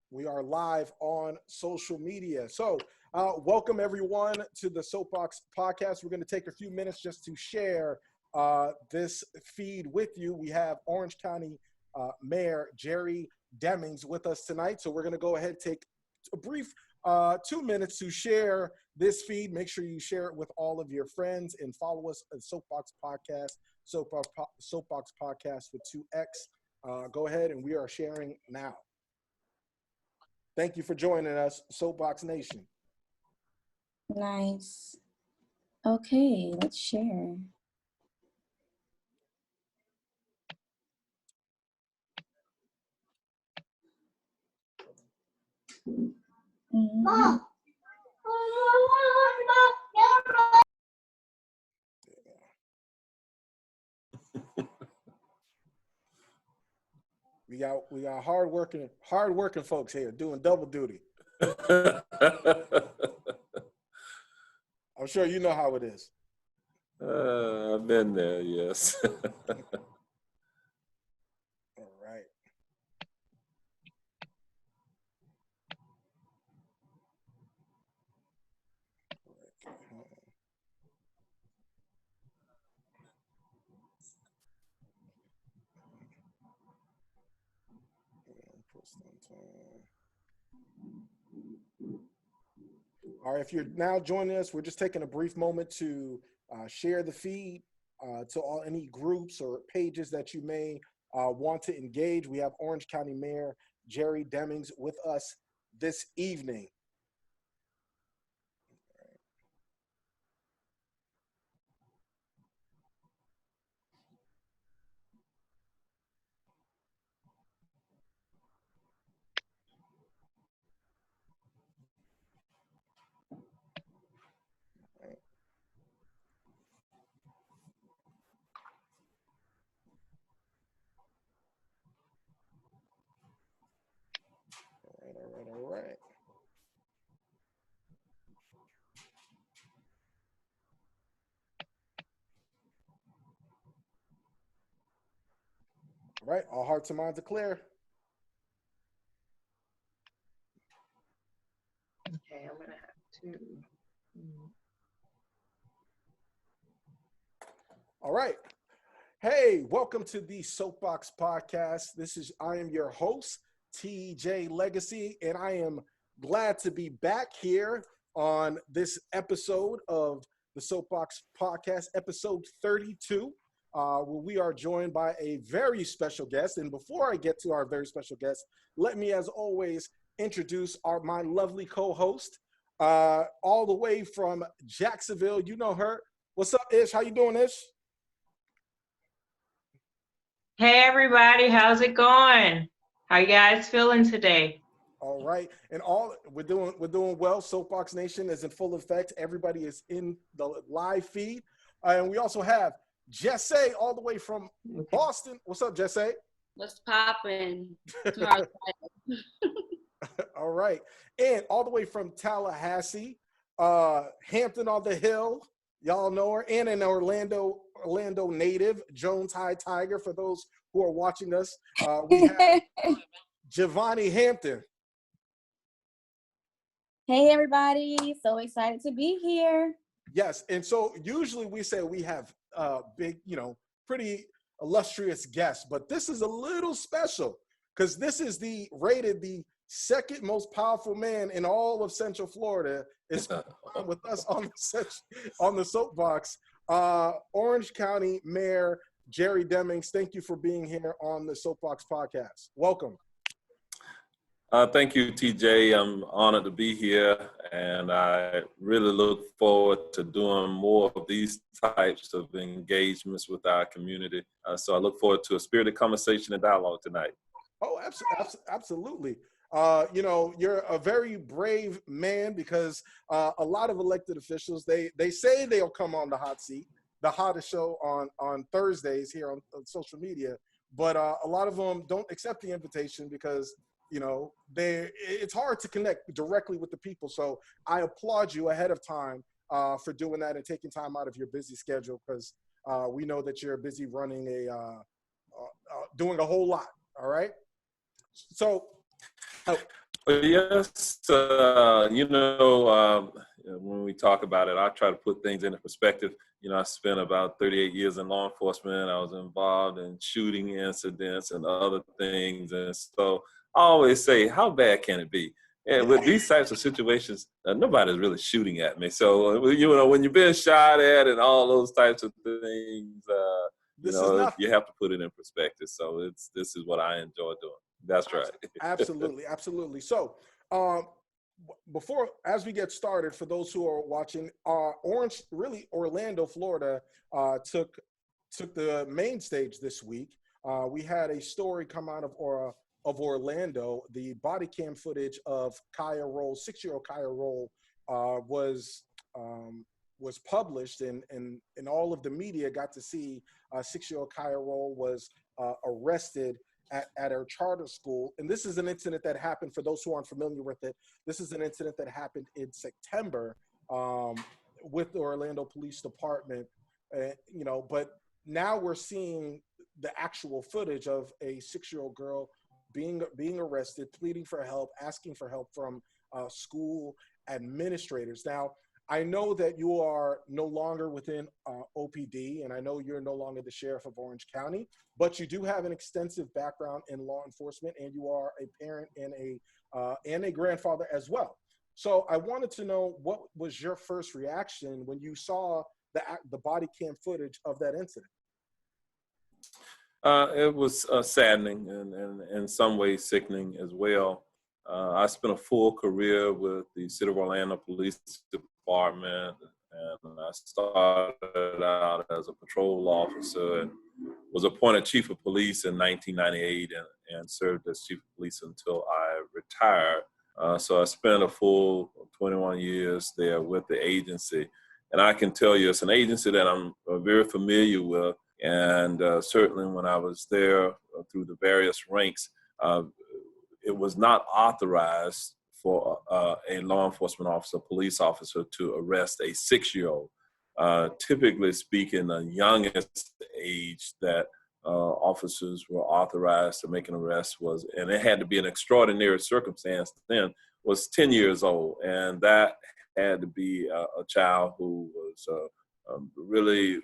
We are live on social media. So welcome everyone to the Soapboxx Podcast. We're going to take a few minutes just to share this feed with you. We have Orange County Mayor Jerry Demings with us tonight. So we're going to go ahead and take a brief 2 minutes to share this feed. Make sure you share it with all of your friends and follow us at Soapboxx Podcast, Soapboxx Podcast with 2X. Go ahead and we are sharing now. Thank you for joining us, Soapboxx Nation. Nice. Okay, let's share. Mm-hmm. We got hard-working folks here doing double duty. I'm sure you know how it is. I've been there, yes. All right. All right, if you're now joining us, we're just taking a brief moment to share the feed to any groups or pages that you may want to engage. We have Orange County Mayor Jerry Demings with us this evening. All right. All right, all hearts and minds are clear. Okay, I'm gonna have to. All right. Hey, welcome to the Soapboxx Podcast. I am your host, TJ Legacy, and I am glad to be back here on this episode of the Soapboxx Podcast, episode 32, where we are joined by a very special guest. And before I get to our very special guest, let me, as always, introduce my lovely co-host, all the way from Jacksonville. You know her. What's up, Ish? How you doing, Ish? Hey everybody, how's it going? How you guys feeling today? All right, and we're doing well. Soapboxx Nation is in full effect. Everybody is in the live feed, and we also have Jesse all the way from Boston. What's up, Jesse? What's poppin'? All right, and all the way from Tallahassee, Hampton on the Hill. Y'all know her, and an Orlando native, Jones High Tiger. For those who are watching us, we have Javonni Hampton. Hey everybody, so excited to be here. Yes, and so usually we say we have big, pretty illustrious guests, but this is a little special because this is rated the second most powerful man in all of Central Florida is with us on the Soapboxx. Orange County Mayor Jerry Demings, thank you for being here on the Soapboxx Podcast. Welcome. Thank you, TJ. I'm honored to be here, and I really look forward to doing more of these types of engagements with our community. So I look forward to a spirited conversation and dialogue tonight. Oh, absolutely. You're a very brave man because a lot of elected officials, they say they'll come on the hot seat, the hottest show on Thursdays here on social media, but a lot of them don't accept the invitation because it's hard to connect directly with the people. So I applaud you ahead of time for doing that and taking time out of your busy schedule because we know that you're busy running doing a whole lot. All right. So Yes, when we talk about it, I try to put things into perspective. I spent about 38 years in law enforcement. I was involved in shooting incidents and other things. And so I always say, how bad can it be? And with these types of situations, nobody's really shooting at me. So, when you're being shot at and all those types of things, you have to put it in perspective. So this is what I enjoy doing. That's right. Absolutely, absolutely. So, as we get started, for those who are watching, Orlando, Florida, took the main stage this week. We had a story come out of Orlando. The body cam footage of Kaia Rolle, 6-year-old Kaia Rolle, was published, and all of the media got to see 6-year-old Kaia Rolle was arrested at her charter school. And this is an incident that happened, for those who aren't familiar with it, this is an incident that happened in September with the Orlando Police Department, but now we're seeing the actual footage of a 6-year-old girl being arrested, pleading for help, asking for help from school administrators. Now, I know that you are no longer within OPD, and I know you're no longer the sheriff of Orange County, but you do have an extensive background in law enforcement, and you are a parent and a grandfather as well. So I wanted to know, what was your first reaction when you saw the body cam footage of that incident? It was saddening and in some ways sickening as well. I spent a full career with the City of Orlando Police Department, and I started out as a patrol officer and was appointed chief of police in 1998 and served as chief of police until I retired. So I spent a full 21 years there with the agency. And I can tell you, it's an agency that I'm very familiar with. And certainly when I was there through the various ranks, it was not authorized for a law enforcement officer, police officer, to arrest a 6-year-old. Typically speaking, the youngest age that officers were authorized to make an arrest was, and it had to be an extraordinary circumstance then, was 10 years old. And that had to be a child who was really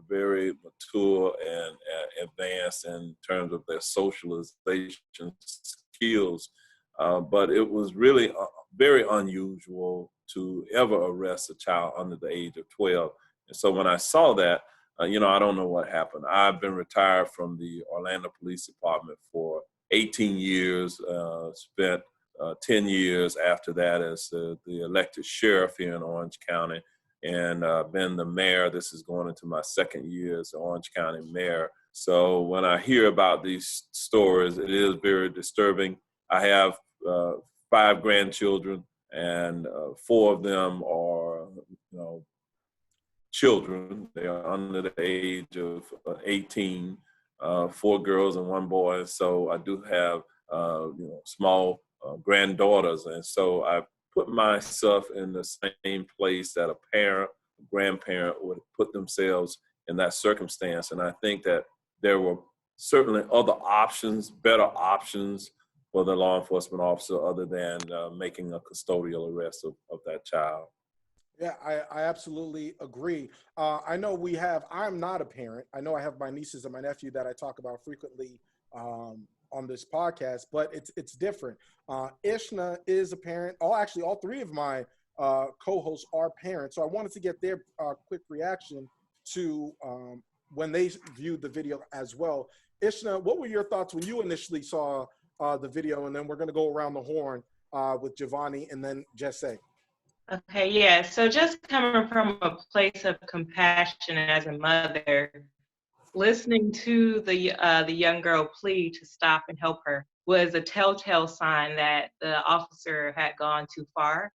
very mature and advanced in terms of their socialization skills. But it was really very unusual to ever arrest a child under the age of 12. And so when I saw that, I don't know what happened. I've been retired from the Orlando Police Department for 18 years, spent 10 years after that as the elected sheriff here in Orange County, and been the mayor. This is going into my second year as the Orange County mayor. So when I hear about these stories, it is very disturbing. I have 5 grandchildren, and 4 of them are, children. They are under the age of 18, 4 girls and 1 boy. So I do have, small granddaughters. And so I put myself in the same place that a parent, a grandparent would put themselves in that circumstance. And I think that there were certainly other options, better options for the law enforcement officer other than making a custodial arrest of that child. Yeah, I absolutely agree. I know I'm not a parent. I know I have my nieces and my nephew that I talk about frequently on this podcast, but it's different. Ishna is a parent. Actually, all 3 of my co-hosts are parents. So I wanted to get their quick reaction to when they viewed the video as well. Ishna, what were your thoughts when you initially saw the video? And then we're going to go around the horn with Javonni and then Jesse. Okay, yeah. So just coming from a place of compassion as a mother, listening to the young girl plead to stop and help her was a telltale sign that the officer had gone too far.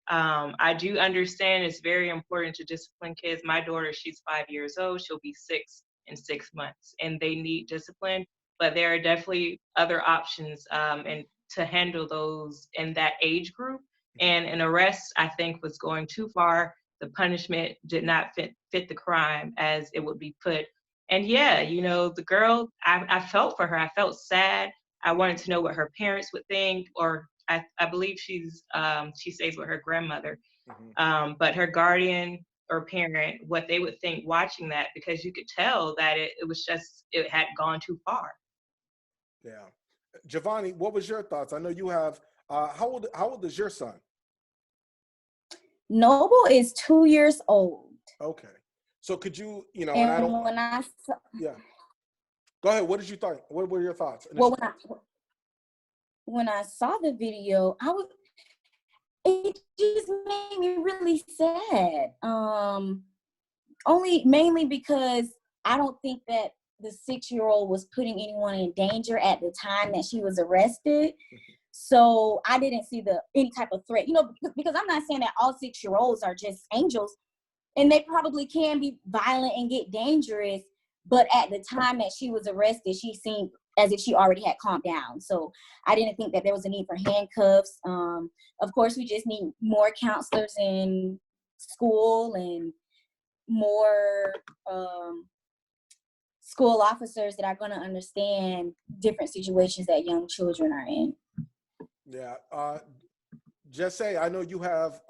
I do understand it's very important to discipline kids. My daughter, she's 5 years old. She'll be 6 in 6 months, and they need discipline. But there are definitely other options and to handle those in that age group. And an arrest, I think, was going too far. The punishment did not fit the crime as it would be put. And yeah, the girl, I felt for her. I felt sad. I wanted to know what her parents would think, or I believe she stays with her grandmother. Mm-hmm. But her guardian or parent, what they would think watching that, because you could tell that it had gone too far. Yeah. Javonni, what was your thoughts? I know you have, how old is your son? Noble is 2 years old. Okay. So could you, and I And don't, when I saw, yeah. Go ahead. What did you think? What were your thoughts? well, when I saw the video, it just made me really sad. Mainly because I don't think that the 6-year-old was putting anyone in danger at the time that she was arrested. So I didn't see any type of threat, because I'm not saying that all 6-year-olds are just angels, and they probably can be violent and get dangerous. But at the time that she was arrested, she seemed as if she already had calmed down. So I didn't think that there was a need for handcuffs. Of course, we just need more counselors in school and more school officers that are going to understand different situations that young children are in. Yeah. Jesse, I know you have,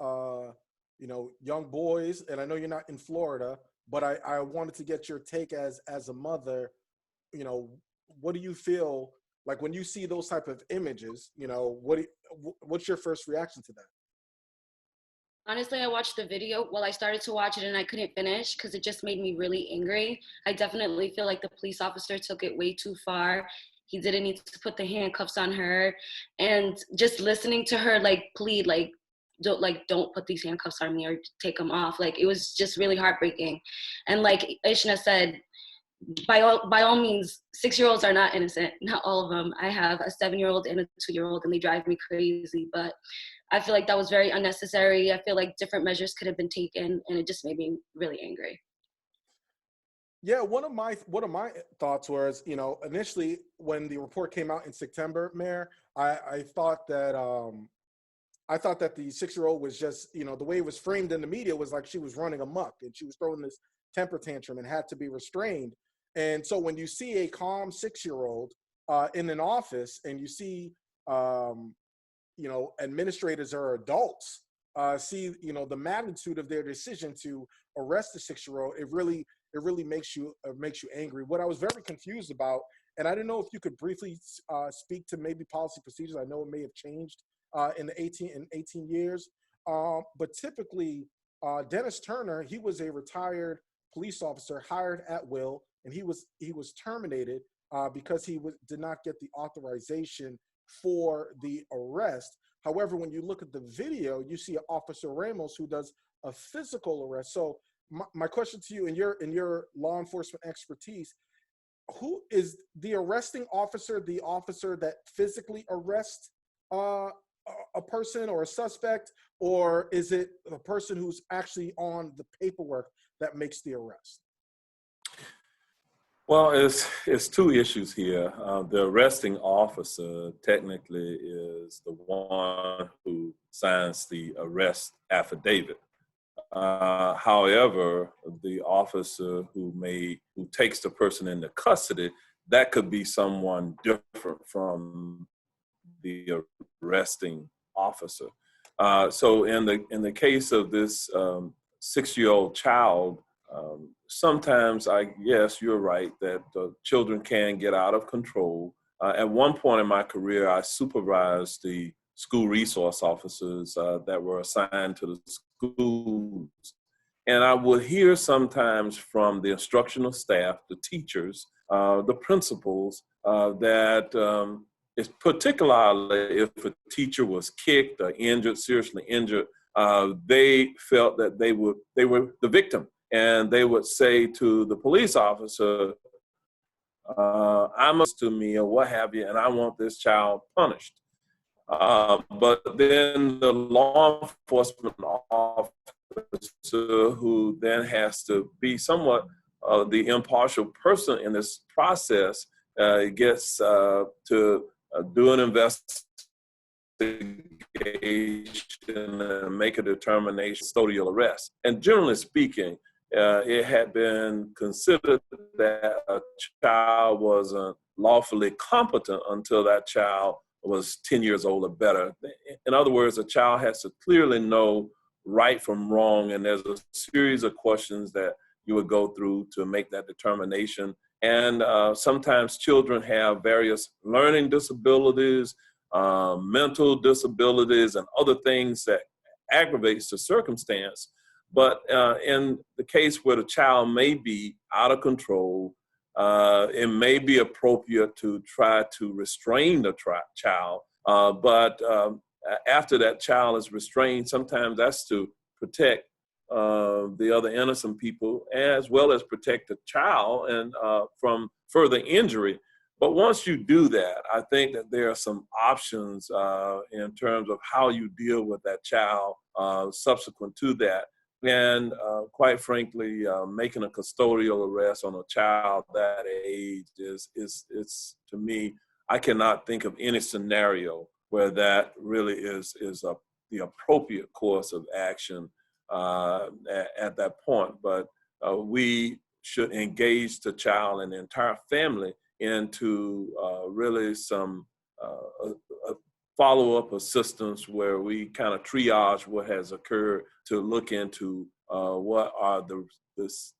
young boys, and I know you're not in Florida, but I wanted to get your take as a mother. What do you feel like when you see those type of images? What's your first reaction to that? Honestly, I watched the video. Well, I started to watch it and I couldn't finish because it just made me really angry. I definitely feel like the police officer took it way too far. He didn't need to put the handcuffs on her. And just listening to her plead, don't put these handcuffs on me or take them off. It was just really heartbreaking. And like Ishna said, by all means, 6-year-olds are not innocent. Not all of them. I have a 7-year-old and a 2-year-old, and they drive me crazy. But I feel like that was very unnecessary. I feel like different measures could have been taken, and it just made me really angry. Yeah, one of my thoughts was, initially when the report came out in September, Mayor, I thought that the 6-year-old was just, the way it was framed in the media was like she was running amok and she was throwing this temper tantrum and had to be restrained. And so when you see a calm 6-year-old in an office and you see, administrators or adults see, the magnitude of their decision to arrest the 6-year-old, it really makes you angry. What I was very confused about, and I didn't know if you could briefly speak to maybe policy procedures. I know it may have changed in 18 years, but typically Dennis Turner, he was a retired police officer hired at will, and he was terminated because he did not get the authorization for the arrest. However, when you look at the video, you see Officer Ramos who does a physical arrest. So my question to you, in your law enforcement expertise, who is the arresting officer? The officer that physically arrests a person or a suspect, or is it the person who's actually on the paperwork that makes the arrest? Well, it's two issues here. The arresting officer technically is the one who signs the arrest affidavit. However, the officer who takes the person into custody, that could be someone different from the arresting officer. So in the case of this 6-year-old child, sometimes yes, you're right that children can get out of control. At one point in my career, I supervised the school resource officers that were assigned to the schools. And I would hear sometimes from the instructional staff, the teachers, the principals, that it's particularly if a teacher was kicked or injured, seriously injured, they felt that they were the victim. And they would say to the police officer, I'm to me or what have you, and I want this child punished. But then the law enforcement officer, who then has to be somewhat the impartial person in this process, gets to do an investigation and make a determination, custodial arrest. And generally speaking, it had been considered that a child wasn't lawfully competent until that child was 10 years old or better. In other words, a child has to clearly know right from wrong, and there's a series of questions that you would go through to make that determination. And sometimes children have various learning disabilities, mental disabilities, and other things that aggravates the circumstance. But in the case where the child may be out of control, it may be appropriate to try to restrain the child. But after that child is restrained, sometimes that's to protect the other innocent people, as well as protect the child and from further injury. But once you do that, I think that there are some options in terms of how you deal with that child subsequent to that. And quite frankly, making a custodial arrest on a child that age is to me, I cannot think of any scenario where that really is the appropriate course of action at that point. But we should engage the child and the entire family into really some follow-up assistance where we kind of triage what has occurred to look into what are the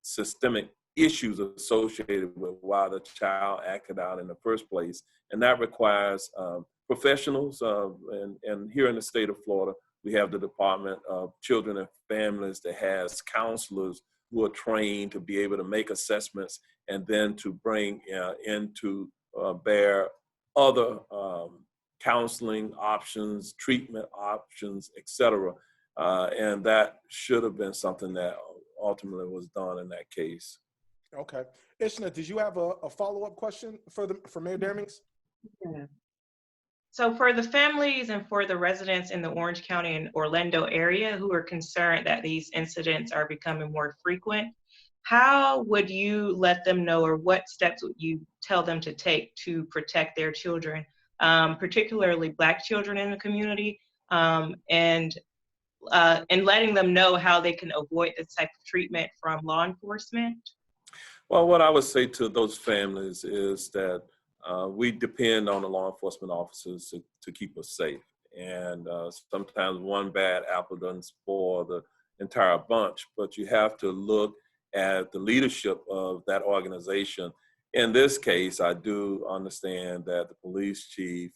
systemic issues associated with why the child acted out in the first place. And that requires professionals. And here in the state of Florida, we have the Department of Children and Families that has counselors who are trained to be able to make assessments and then to bring into bear other counseling options, treatment options, et cetera. And that should have been something that ultimately was done in that case. Okay. Ishna, did you have a follow-up question for Mayor Demings? Yeah. So for the families and for the residents in the Orange County and Orlando area who are concerned that these incidents are becoming more frequent, how would you let them know, or what steps would you tell them to take to protect their children, particularly Black children in the community, and letting them know how they can avoid this type of treatment from law enforcement? Well, what I would say to those families is that we depend on the law enforcement officers to keep us safe. And sometimes one bad apple doesn't spoil the entire bunch, but you have to look at the leadership of that organization. In this case, I do understand that the police chief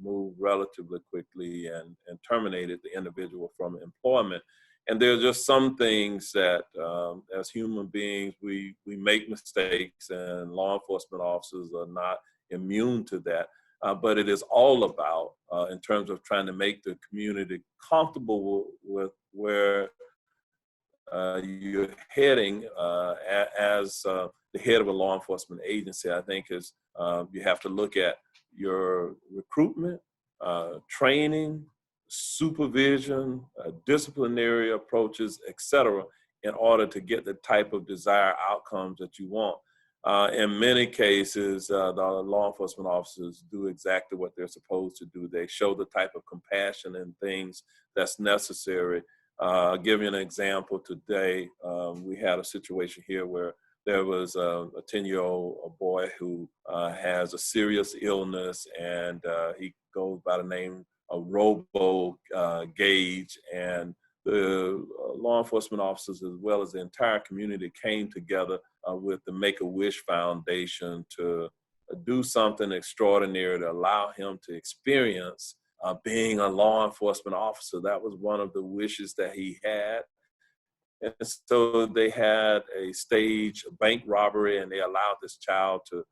moved relatively quickly and terminated the individual from employment. And there are just some things that, as human beings, we make mistakes, and law enforcement officers are not immune to that. But it is all about, in terms of trying to make the community comfortable with where you're heading as the head of a law enforcement agency. I think is you have to look at your recruitment, training, supervision, disciplinary approaches, et cetera, in order to get the type of desired outcomes that you want. In many cases, the law enforcement officers do exactly what they're supposed to do. They show the type of compassion and things that's necessary. I'll give you an example. Today, we had a situation here where there was a 10-year-old boy who has a serious illness, and he goes by the name of Robo Gage, and the law enforcement officers, as well as the entire community, came together with the Make-A-Wish Foundation to do something extraordinary to allow him to experience being a law enforcement officer. That was one of the wishes that he had. And so they had a staged bank robbery, and they allowed this child to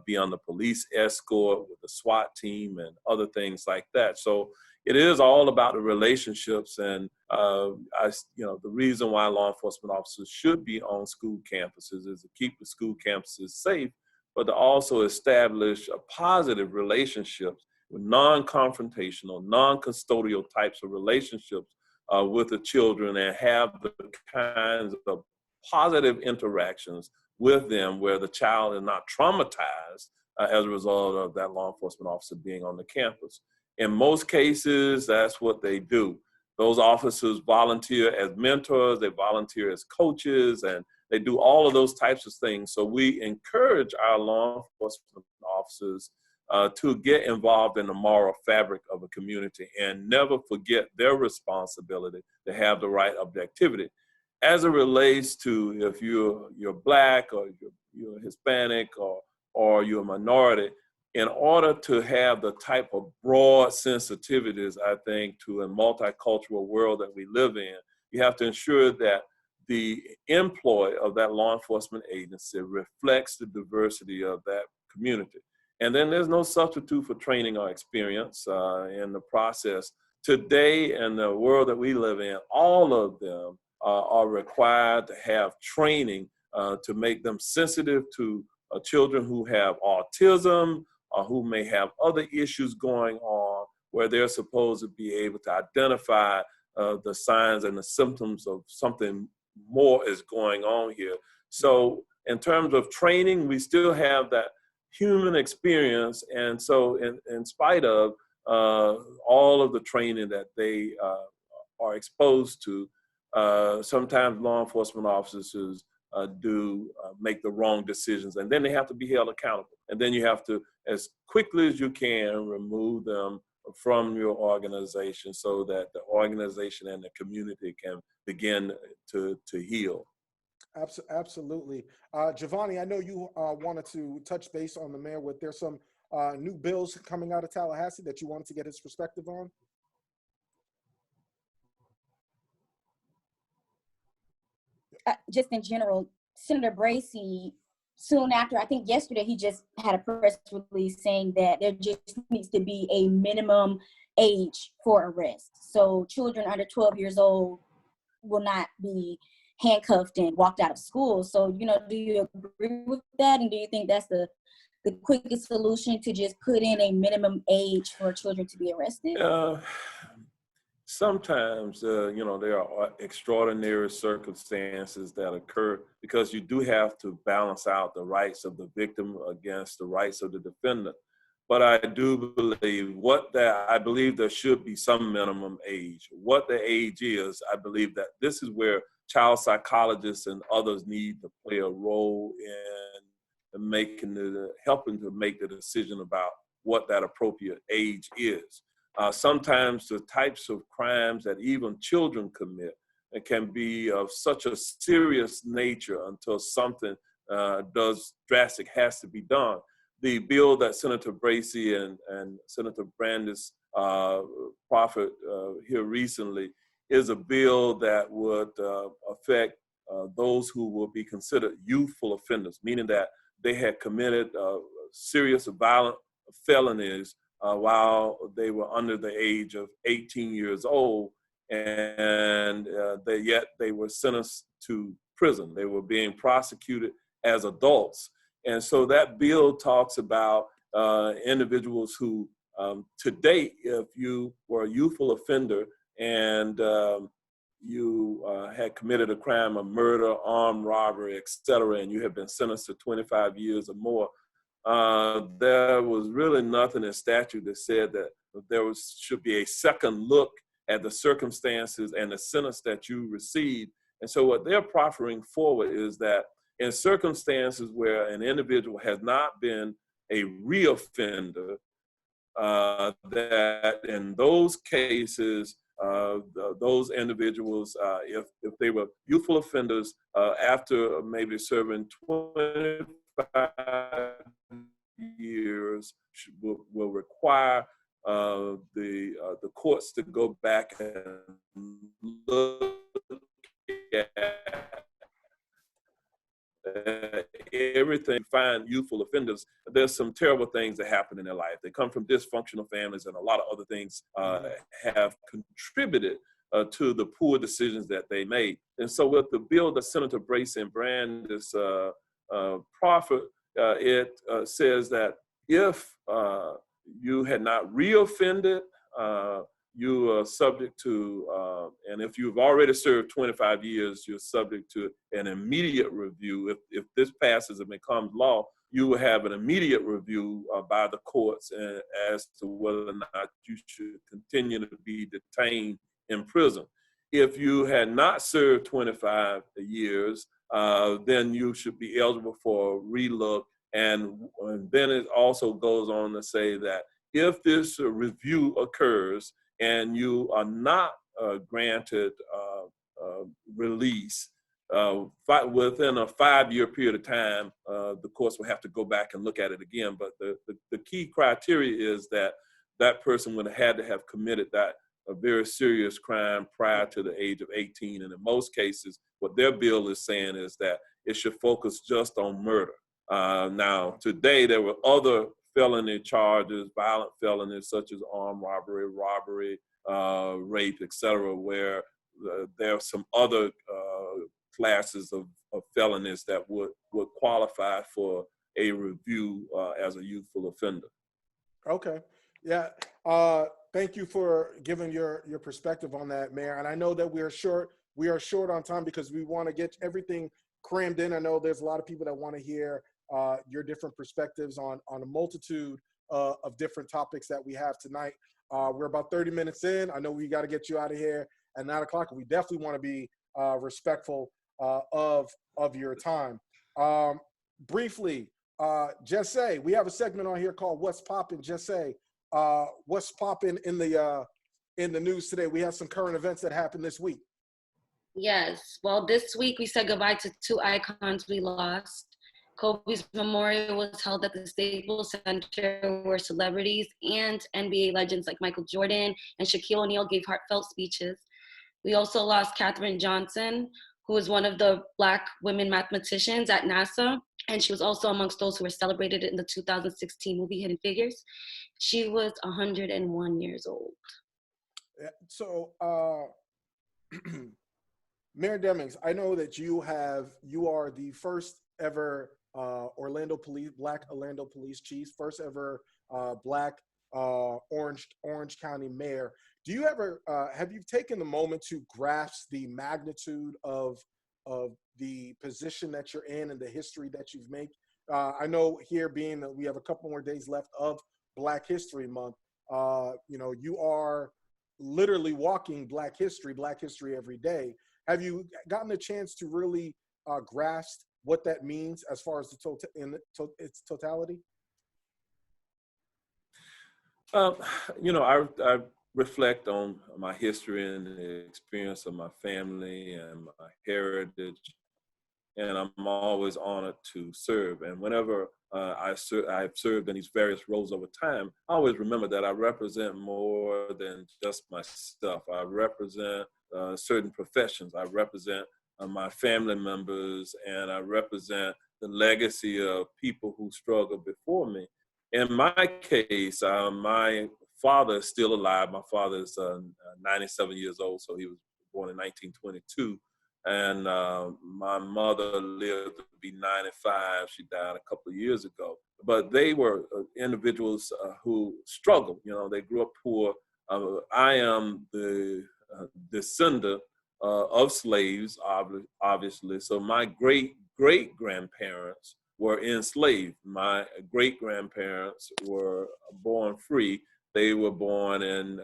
be on the police escort with the SWAT team and other things like that. So it is all about the relationships, and the reason why law enforcement officers should be on school campuses is to keep the school campuses safe, but to also establish a positive relationships with non-confrontational, non-custodial types of relationships with the children, and have the kinds of positive interactions with them where the child is not traumatized as a result of that law enforcement officer being on the campus. In most cases, that's what they do. Those officers volunteer as mentors, they volunteer as coaches, and they do all of those types of things. So we encourage our law enforcement officers to get involved in the moral fabric of a community and never forget their responsibility to have the right objectivity. As it relates to if you're Black or you're Hispanic or you're a minority, in order to have the type of broad sensitivities, I think, to a multicultural world that we live in, you have to ensure that the employ of that law enforcement agency reflects the diversity of that community. And then there's no substitute for training or experience in the process. Today, in the world that we live in, all of them are required to have training to make them sensitive to children who have autism or who may have other issues going on, where they're supposed to be able to identify the signs and the symptoms of something more is going on here. So in terms of training, we still have that human experience. And so in spite of all of the training that they are exposed to, sometimes law enforcement officers do make the wrong decisions, and then they have to be held accountable. And then you have to, as quickly as you can, remove them from your organization so that the organization and the community can begin to heal. Absolutely. Javonni, I know you wanted to touch base on the mayor there's some new bills coming out of Tallahassee that you wanted to get his perspective on. Just in general, Senator Bracy, soon after, I think yesterday, he just had a press release saying that there just needs to be a minimum age for arrest. So children under 12 years old will not be handcuffed and walked out of school. So, do you agree with that? And do you think that's the quickest solution, to just put in a minimum age for children to be arrested? Sometimes, there are extraordinary circumstances that occur because you do have to balance out the rights of the victim against the rights of the defendant. But I do believe I believe there should be some minimum age. What the age is, I believe that this is where child psychologists and others need to play a role in helping to make the decision about what that appropriate age is. Sometimes the types of crimes that even children commit can be of such a serious nature until something drastic has to be done. The bill that Senator Bracy and Senator Brandis proffered here recently is a bill that would affect those who will be considered youthful offenders, meaning that they had committed serious violent felonies while they were under the age of 18 years old, and yet they were sentenced to prison. They were being prosecuted as adults. And so that bill talks about individuals who, to date, if you were a youthful offender and you had committed a crime of murder, armed robbery, etc., and you have been sentenced to 25 years or more, there was really nothing in statute that said that should be a second look at the circumstances and the sentence that you received. And so what they're proffering forward is that in circumstances where an individual has not been a reoffender, that in those cases, those individuals, if they were youthful offenders, after maybe serving 25 years, will require the courts to go back and look at everything. Find youthful offenders, there's some terrible things that happen in their life. They come from dysfunctional families, and a lot of other things have contributed to the poor decisions that they made. And so with the bill that Senator Bracy and Brandis proffered, it says that if you had not reoffended, you are subject to, and if you've already served 25 years, you're subject to an immediate review. If this passes and becomes law, you will have an immediate review by the courts as to whether or not you should continue to be detained in prison. If you had not served 25 years, then you should be eligible for a relook And then it also goes on to say that if this review occurs and you are not granted release within a 5-year period of time, the courts will have to go back and look at it again. But the key criteria is that that person would have had to have committed a very serious crime prior to the age of 18. And in most cases, what their bill is saying is that it should focus just on murder. Now, today, there were other felony charges, violent felonies such as armed robbery, rape, etc., where there are some other classes of felonies that would qualify for a review as a youthful offender. Okay. Yeah. Thank you for giving your perspective on that, Mayor. And I know that we are short on time because we want to get everything crammed in. I know there's a lot of people that want to hear your different perspectives on a multitude of different topics that we have tonight. We're about 30 minutes in. I know we got to get you out of here at 9 o'clock. We definitely want to be respectful of your time. Briefly, just say, we have a segment on here called What's Poppin'. Just say, what's poppin' in the news today? We have some current events that happened this week. Yes. Well, this week we said goodbye to 2 icons we lost. Kobe's memorial was held at the Staples Center, where celebrities and NBA legends like Michael Jordan and Shaquille O'Neal gave heartfelt speeches. We also lost Katherine Johnson, who was one of the Black women mathematicians at NASA, and she was also amongst those who were celebrated in the 2016 movie Hidden Figures. She was 101 years old. Yeah, so, Mayor Demings, I know that you are the first ever Black Orlando Police Chief, first ever Black Orange County Mayor. Do you ever have you taken the moment to grasp the magnitude of the position that you're in and the history that you've made? I know here being that we have a couple more days left of Black History Month, you are literally walking Black history every day. Have you gotten a chance to really grasp what that means as far as its totality? I reflect on my history and the experience of my family and my heritage, and I'm always honored to serve. And whenever I've served in these various roles over time, I always remember that I represent more than just myself. I represent certain professions. I represent my family members, and I represent the legacy of people who struggled before me. In my case, my father is still alive. My father is 97 years old, so he was born in 1922. And my mother lived to be 95. She died a couple of years ago. But they were individuals who struggled. They grew up poor. I am the descendant of slaves, obviously. So my great-great-grandparents were enslaved. My great-grandparents were born free. They were born in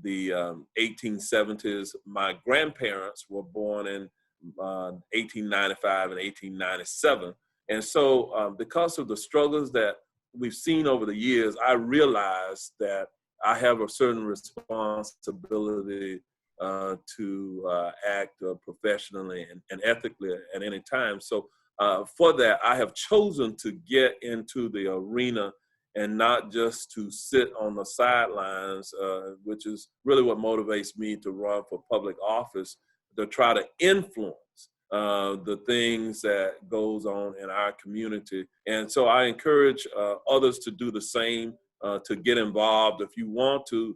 the 1870s. My grandparents were born in 1895 and 1897. And so because of the struggles that we've seen over the years, I realized that I have a certain responsibility to act professionally and ethically at any time. So for that, I have chosen to get into the arena and not just to sit on the sidelines, which is really what motivates me to run for public office, to try to influence the things that goes on in our community. And so I encourage others to do the same, to get involved. If you want to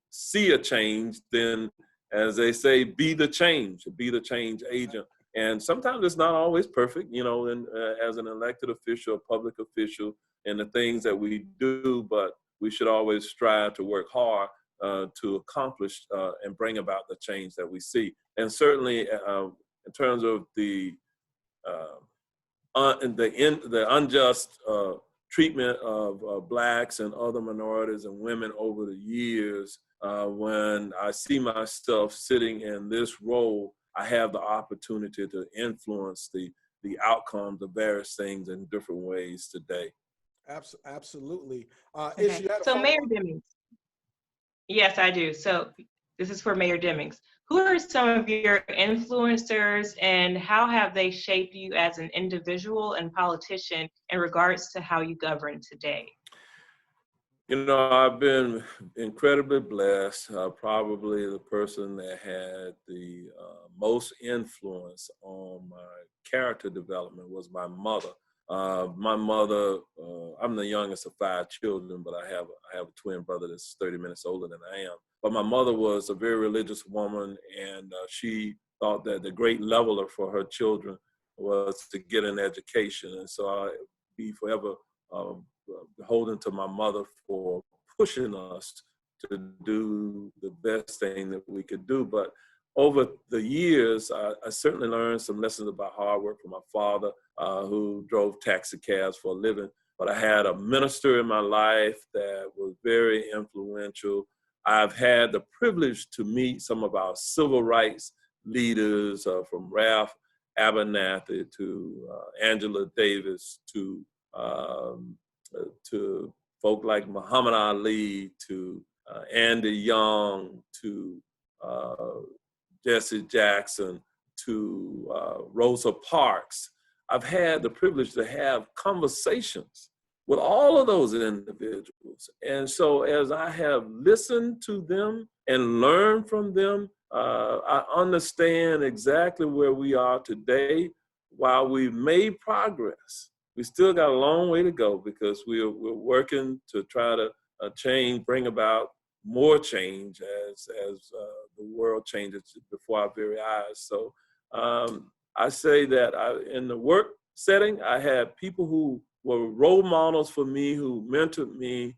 see a change, then, as they say, be the change agent. And sometimes it's not always perfect, and as an elected official, a public official, and the things that we do, but we should always strive to work hard to accomplish and bring about the change that we see. And certainly in terms of the unjust treatment of Blacks and other minorities and women over the years, when I see myself sitting in this role, I have the opportunity to influence the the outcomes of various things in different ways today. Absolutely. Okay. Ish, you had a So Mayor follow-up? Demings. Yes, I do. So this is for Mayor Demings. Who are some of your influencers and how have they shaped you as an individual and politician in regards to how you govern today? You know, I've been incredibly blessed. Probably the person that had the most influence on my character development was my mother. My mother, I'm the youngest of 5 children, but I have a twin brother that's 30 minutes older than I am. But my mother was a very religious woman, and she thought that the great leveler for her children was to get an education. And so I be forever beholden to my mother for pushing us to do the best thing that we could do. But over the years, I certainly learned some lessons about hard work from my father, who drove taxi cabs for a living. But I had a minister in my life that was very influential. I've had the privilege to meet some of our civil rights leaders, from Ralph Abernathy to Angela Davis to folk like Muhammad Ali, to Andy Young, to Jesse Jackson, to Rosa Parks. I've had the privilege to have conversations with all of those individuals. And so as I have listened to them and learned from them, I understand exactly where we are today. While we've made progress, we still got a long way to go because we're working to try to bring about more change as the world changes before our very eyes. So I say that in the work setting, I had people who were role models for me, who mentored me,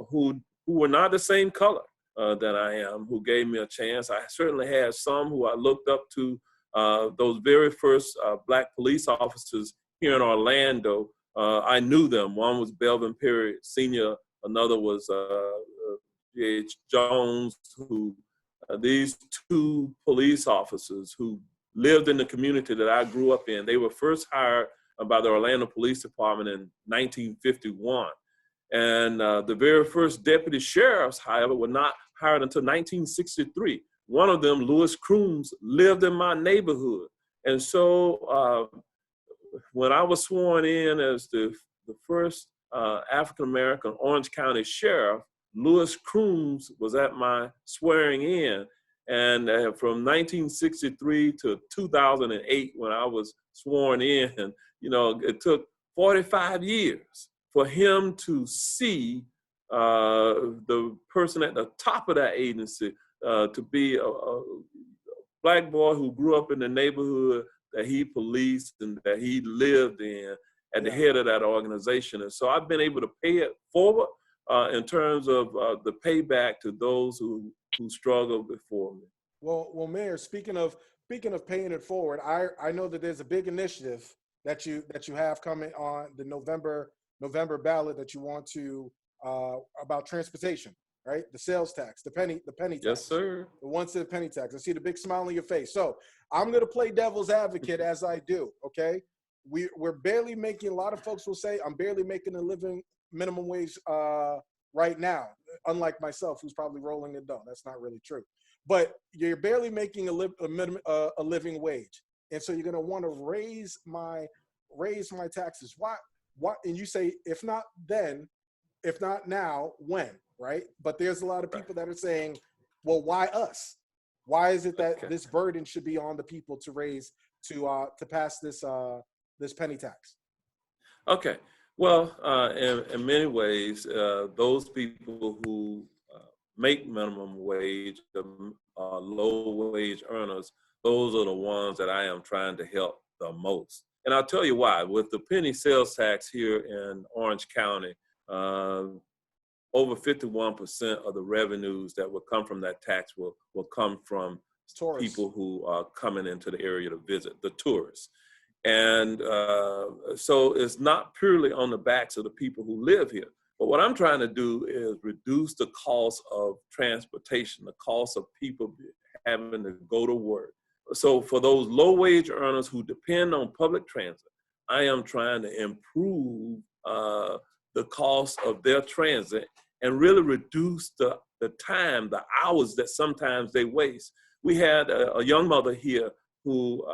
who were not the same color that I am, who gave me a chance. I certainly had some who I looked up to. Those very first Black police officers here in Orlando, I knew them. One was Belvin Perry Sr., another was G.H. Jones, who these 2 police officers who lived in the community that I grew up in. They were first hired by the Orlando Police Department in 1951. And the very first deputy sheriffs, however, were not hired until 1963. One of them, Louis Crooms, lived in my neighborhood. And so when I was sworn in as the first African-American Orange County Sheriff, Louis Crooms was at my swearing in. And from 1963 to 2008, when I was sworn in, you know, it took 45 years for him to see the person at the top of that agency to be a Black boy who grew up in the neighborhood that he policed and that he lived in at the head of that organization. And so I've been able to pay it forward in terms of the payback to those who struggled before me. Well, Mayor, speaking of paying it forward, I know that there's a big initiative that you have coming on the November ballot that you want to about transportation, right? The sales tax, the penny tax. Yes, sir. The 1 cent penny tax. I see the big smile on your face. So I'm gonna play devil's advocate as I do. Okay, we're barely making. A lot of folks will say I'm barely making a living minimum wage right now. Unlike myself, who's probably rolling the dough. That's not really true. But you're barely making a living wage, and so you're gonna want to raise my taxes. Why? And you say, if not then, if not now, when? Right? But there's a lot of people that are saying, well, why us? Why is it that this burden should be on the people to raise to pass this penny tax? Okay. Well, in many ways, those people who make minimum wage, low wage earners, those are the ones that I am trying to help the most. And I'll tell you why. With the penny sales tax here in Orange County, over 51% of the revenues that will come from that tax will come from tourists. People who are coming into the area to visit, the tourists. And so it's not purely on the backs of the people who live here. But what I'm trying to do is reduce the cost of transportation, the cost of people having to go to work. So for those low wage earners who depend on public transit, I am trying to improve the cost of their transit and really reduce the time, the hours that sometimes they waste. We had a young mother here who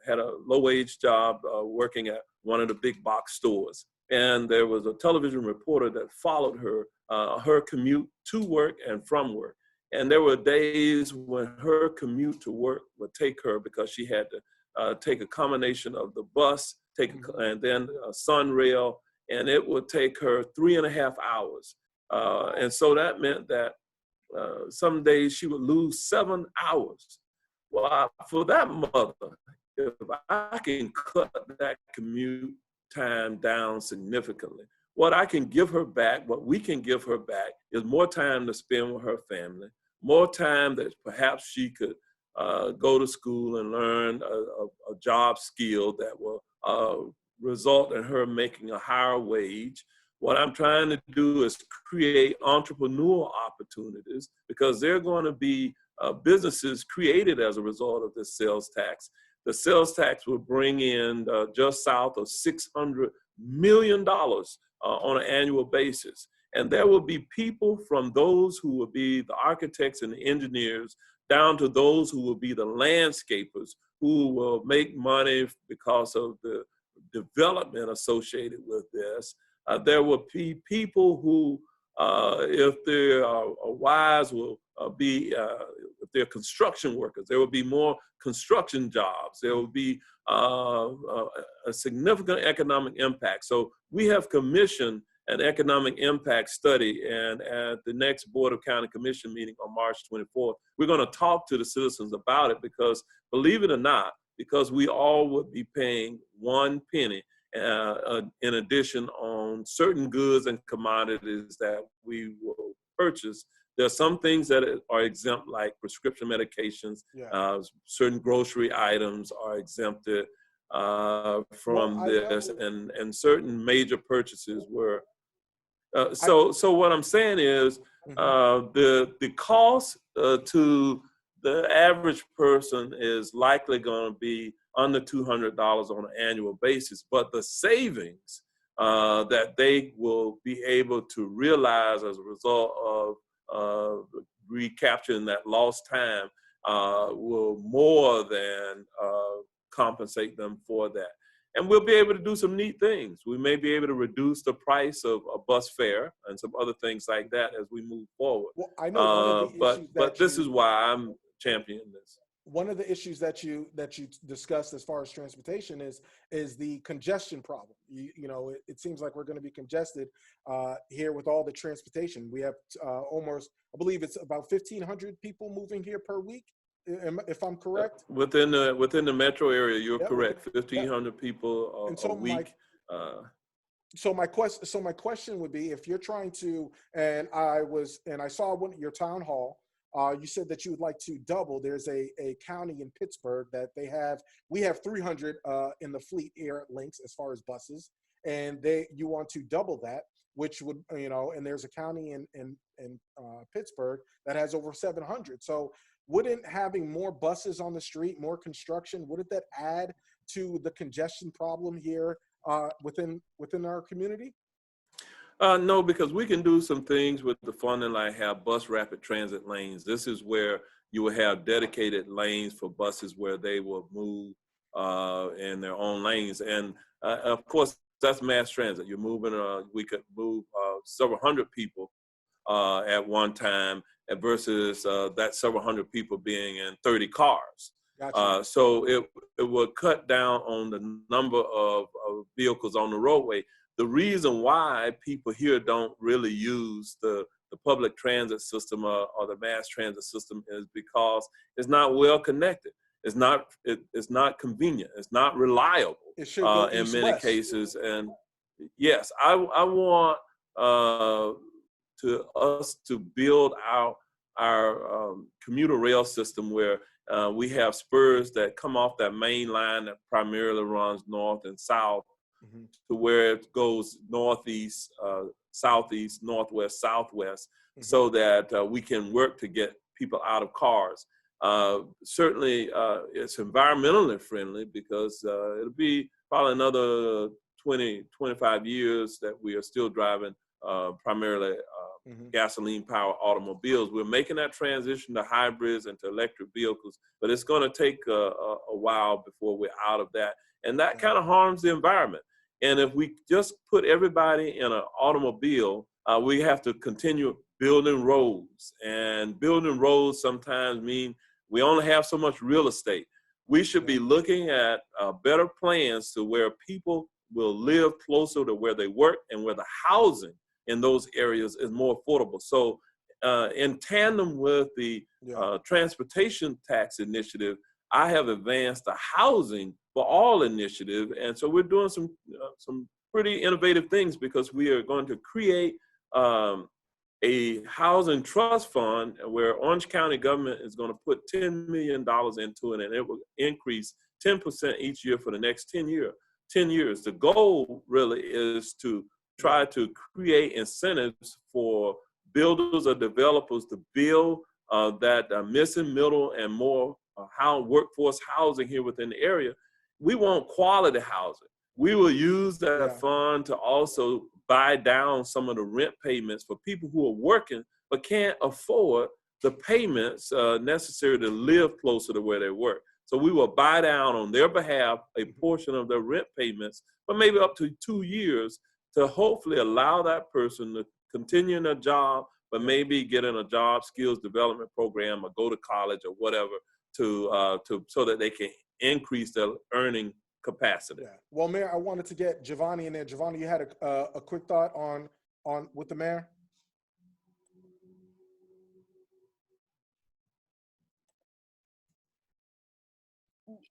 had a low-wage job working at one of the big box stores. And there was a television reporter that followed her commute to work and from work. And there were days when her commute to work would take her, because she had to take a combination of the bus, and then a Sunrail, and it would take her 3.5 hours. And so that meant that some days she would lose 7 hours. Well, for that mother, if I can cut that commute time down significantly, what I can give her back, what we can give her back, is more time to spend with her family, more time that perhaps she could go to school and learn a job skill that will result in her making a higher wage. What I'm trying to do is create entrepreneurial opportunities, because there are going to be businesses created as a result of this sales tax. The sales tax will bring in just south of $600 million on an annual basis. And there will be people from those who will be the architects and the engineers down to those who will be the landscapers, who will make money because of the development associated with this. There will be people who, if they're wise, will be, if they're construction workers, there will be more construction jobs. There will be a significant economic impact. So we have commissioned an economic impact study, and at the next Board of County Commission meeting on March 24th, we're going to talk to the citizens about it, because believe it or not, because we all would be paying 1 penny in addition on certain goods and commodities that we will purchase. There are some things that are exempt, like prescription medications. Certain grocery items are exempted from this, and certain major purchases were. So what I'm saying is the cost to the average person is likely going to be under $200 on an annual basis, but the savings that they will be able to realize as a result of recapturing that lost time will more than compensate them for that. And we'll be able to do some neat things. We may be able to reduce the price of a bus fare and some other things like that as we move forward. Well, I know but this is why I'm championing this. One of the issues that you discussed as far as transportation is the congestion problem. You know, it seems like we're going to be congested here with all the transportation. We have almost, I believe it's about 1,500 people moving here per week, if I'm correct. Within the metro area, you're correct. 1,500 people a week. So my question would be, if you're trying to, and I saw your town hall. You said that you would like to double. There's a county in Pittsburgh that we have 300 in the fleet here at Lynx as far as buses, and you want to double that, which would, and there's a county in Pittsburgh that has over 700. So wouldn't having more buses on the street, more construction, wouldn't that add to the congestion problem here within our community? No, because we can do some things with the funding, like have bus rapid transit lanes. This is where you will have dedicated lanes for buses where they will move in their own lanes. And of course, that's mass transit. You're moving, we could move several hundred people at one time versus that several hundred people being in 30 cars. Gotcha. So it will cut down on the number of vehicles on the roadway. The reason why people here don't really use the public transit system or the mass transit system is because it's not well connected. It's not convenient. It's not reliable in many cases. And yes, I want us to build out our commuter rail system where we have spurs that come off that main line that primarily runs north and south. Mm-hmm. To where it goes northeast, southeast, northwest, southwest, mm-hmm. so that we can work to get people out of cars. Certainly, it's environmentally friendly because it'll be probably another 20, 25 years that we are still driving primarily gasoline-powered automobiles. We're making that transition to hybrids and to electric vehicles, but it's going to take a while before we're out of that. And that kind of harms the environment. And if we just put everybody in an automobile, we have to continue building roads. And building roads sometimes mean we only have so much real estate. We should be looking at better plans to where people will live closer to where they work and where the housing in those areas is more affordable. So in tandem with the transportation tax initiative, I have advanced the housing for all initiative. And so we're doing some pretty innovative things because we are going to create a housing trust fund where Orange County government is going to put $10 million into it, and it will increase 10% each year for the next 10 years. The goal really is to try to create incentives for builders or developers to build that missing middle and more workforce housing here within the area. We want quality housing. We will use that fund to also buy down some of the rent payments for people who are working but can't afford the payments necessary to live closer to where they work. So we will buy down on their behalf a portion of their rent payments, but maybe up to 2 years, to hopefully allow that person to continue in a job, but maybe get in a job skills development program or go to college or whatever to so that they can increase their earning capacity. Yeah. Well, Mayor, I wanted to get Javonni in there. Javonni, you had a quick thought on with the mayor?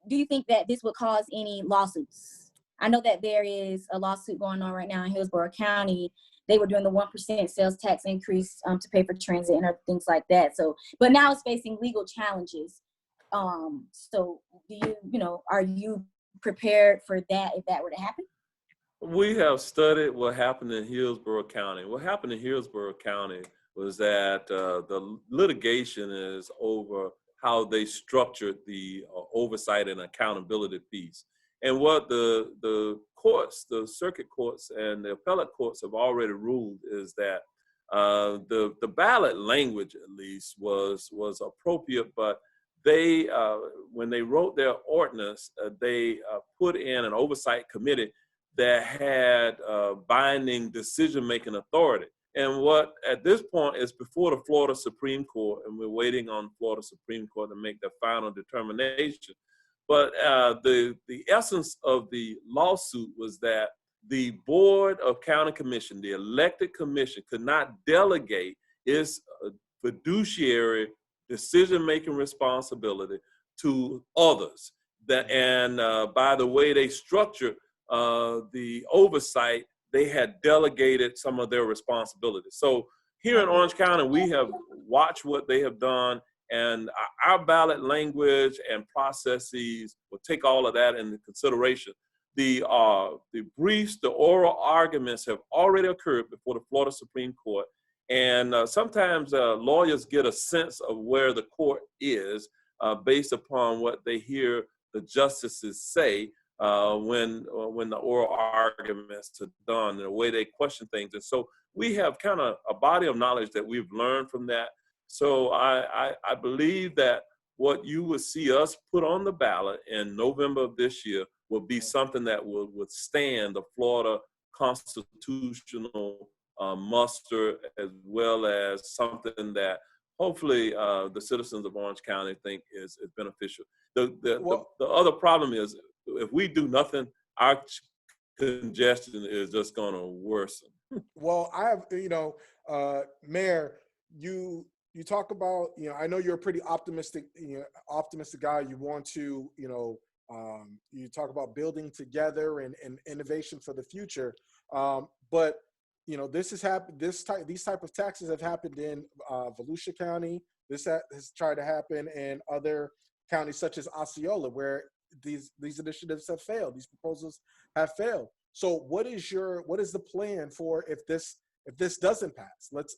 Do you think that this would cause any lawsuits? I know that there is a lawsuit going on right now in Hillsborough County. They were doing the 1% sales tax increase to pay for transit and other things like that. So, but now it's facing legal challenges. So do are you prepared for that if that were to happen? We have studied what happened in Hillsborough County. What happened in Hillsborough County was that the litigation is over how they structured the oversight and accountability piece. And what the courts, the circuit courts and the appellate courts have already ruled is that the ballot language, at least, was appropriate, but they, when they wrote their ordinance, they put in an oversight committee that had binding decision-making authority. And what at this point is before the Florida Supreme Court, and we're waiting on Florida Supreme Court to make their final determination. But the essence of the lawsuit was that the Board of County Commission, the elected commission, could not delegate its fiduciary decision-making responsibility to others. And by the way they structured the oversight, they had delegated some of their responsibilities. So here in Orange County, we have watched what they have done, and our ballot language and processes will take all of that into consideration. The briefs, the oral arguments have already occurred before the Florida Supreme Court. And sometimes lawyers get a sense of where the court is based upon what they hear the justices say when the oral arguments are done and the way they question things. And so we have kind of a body of knowledge that we've learned from that. So I believe that what you would see us put on the ballot in November of this year will be something that will withstand the Florida constitutional muster, as well as something that hopefully the citizens of Orange County think is beneficial. The other problem is if we do nothing, our congestion is just going to worsen. Well, I have, Mayor, you talk about, I know you're a pretty optimistic guy. You want to, you talk about building together and innovation for the future. But this has happened. These type of taxes have happened in Volusia County. This has tried to happen in other counties such as Osceola, where these initiatives have failed. These proposals have failed. So what is the plan for if this doesn't pass? Let's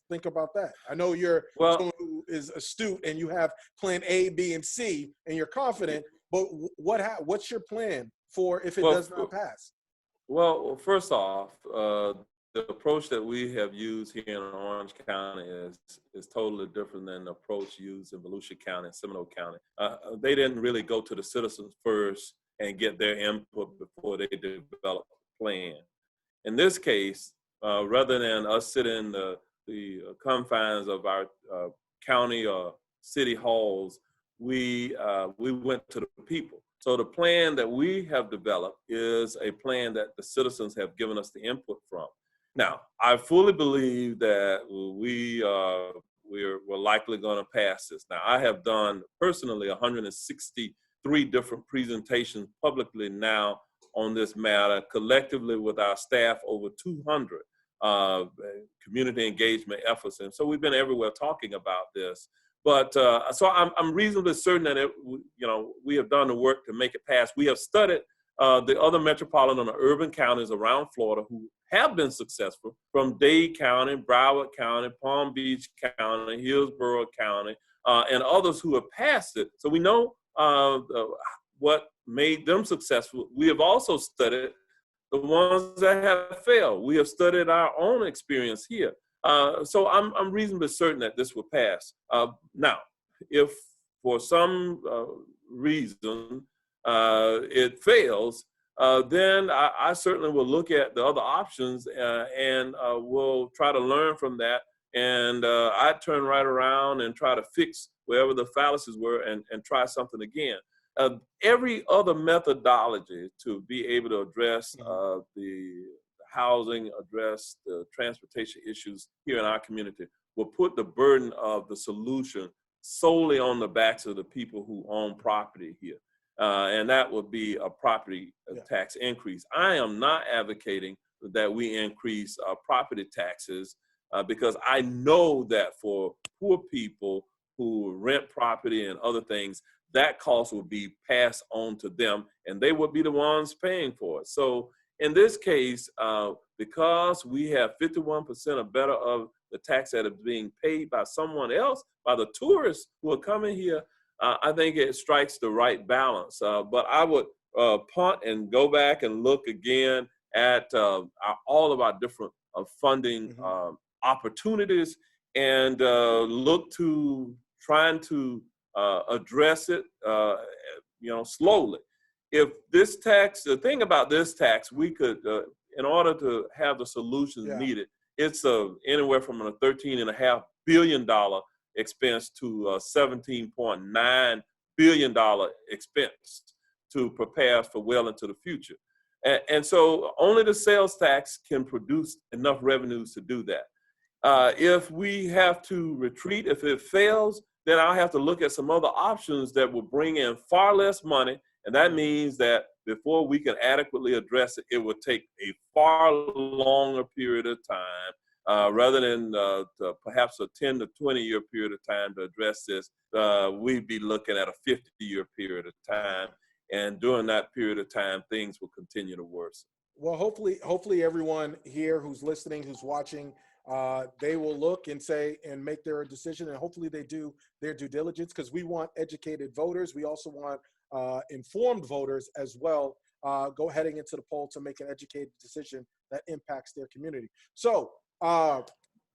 think about that. I know you're someone who is astute and you have plan A, B, and C, and you're confident. But what's your plan for if it does not pass? Well, first off, the approach that we have used here in Orange County is totally different than the approach used in Volusia County and Seminole County. They didn't really go to the citizens first and get their input before they developed a plan. In this case, rather than us sit in the confines of our county or city halls, we went to the people. So the plan that we have developed is a plan that the citizens have given us the input from. Now, I fully believe that we're likely going to pass this. Now, I have done personally 163 different presentations publicly now on this matter, collectively with our staff, over 200 community engagement efforts. And so we've been everywhere talking about this. But so I'm reasonably certain that we have done the work to make it pass. We have studied the other metropolitan or urban counties around Florida who have been successful, from Dade County, Broward County, Palm Beach County, Hillsborough County, and others who have passed it. So we know what made them successful. We have also studied the ones that have failed. We have studied our own experience here. So I'm reasonably certain that this will pass. Now, if for some reason it fails, then I certainly will look at the other options and we'll try to learn from that. And I turn right around and try to fix wherever the fallacies were and try something again. Every other methodology to be able to address the housing, address the transportation issues here in our community will put the burden of the solution solely on the backs of the people who own property here. And that would be a property tax increase. I am not advocating that we increase property taxes because I know that for poor people who rent property and other things, that cost would be passed on to them and they would be the ones paying for it. So in this case, because we have 51% or better of the tax that is being paid by someone else, by the tourists who are coming here, I think it strikes the right balance. But I would punt and go back and look again at all of our different funding opportunities and look to trying to address it, slowly. If this tax, the thing about this tax, we could, in order to have the solutions needed, it's anywhere from a $13.5 billion expense to a $17.9 billion expense to prepare us for well into the future. And so only the sales tax can produce enough revenues to do that. If we have to retreat, if it fails, then I'll have to look at some other options that will bring in far less money. And that means that before we can adequately address it, it will take a far longer period of time, rather than perhaps a 10 to 20 year period of time to address this. We'd be looking at a 50-year period of time. And during that period of time, things will continue to worsen. Well, hopefully everyone here who's listening, who's watching, they will look and say and make their decision, and hopefully they do their due diligence, because we want educated voters. We also want informed voters as well, heading into the poll to make an educated decision that impacts their community. So,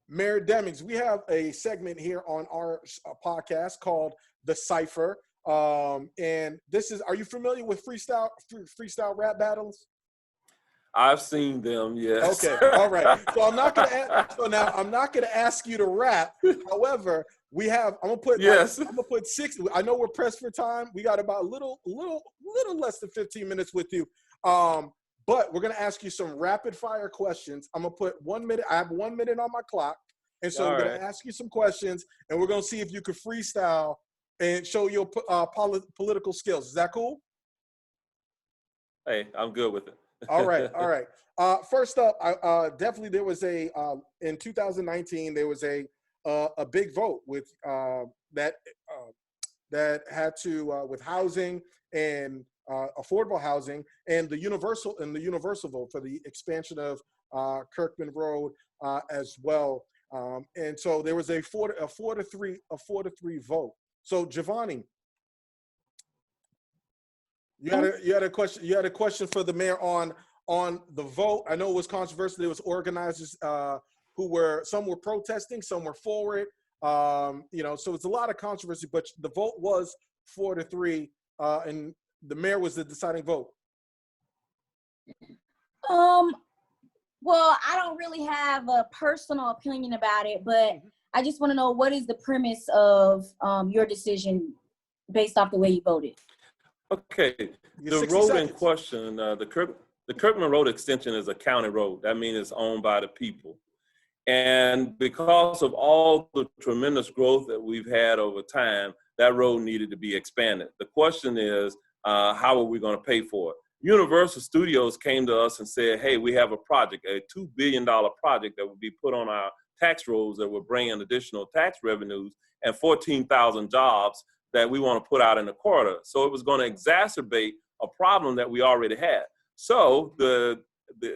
Mayor Demings, we have a segment here on our podcast called The Cypher. And this is, are you familiar with freestyle rap battles? I've seen them, yes. Okay, all right. So I'm not gonna ask you to rap. However, I'm gonna put 6. I know we're pressed for time. We got about a little less than 15 minutes with you. But we're gonna ask you some rapid fire questions. I'm gonna put 1 minute. I have 1 minute on my clock, and so we're gonna ask you some questions, and we're gonna see if you can freestyle and show your political skills. Is that cool? Hey, I'm good with it. All right. First up, definitely there was in 2019 there was a big vote with that had to with housing and affordable housing and the universal vote for the expansion of Kirkman Road as well. And so there was a four to three vote. So Javonni, you had a question for the mayor on the vote. I know it was controversial. There was organizers some were protesting, some were for it. So it's a lot of controversy, but the vote was 4-3, and the mayor was the deciding vote. Well, I don't really have a personal opinion about it, but I just want to know, what is the premise of your decision based off the way you voted? Okay, the road in question, the Kirkman Road extension is a county road. That means it's owned by the people. And because of all the tremendous growth that we've had over time, that road needed to be expanded. The question is, how are we going to pay for it? Universal Studios came to us and said, hey, we have a project, a $2 billion project that would be put on our tax rolls that would bring in additional tax revenues and 14,000 jobs that we want to put out in the corridor. So it was going to exacerbate a problem that we already had. So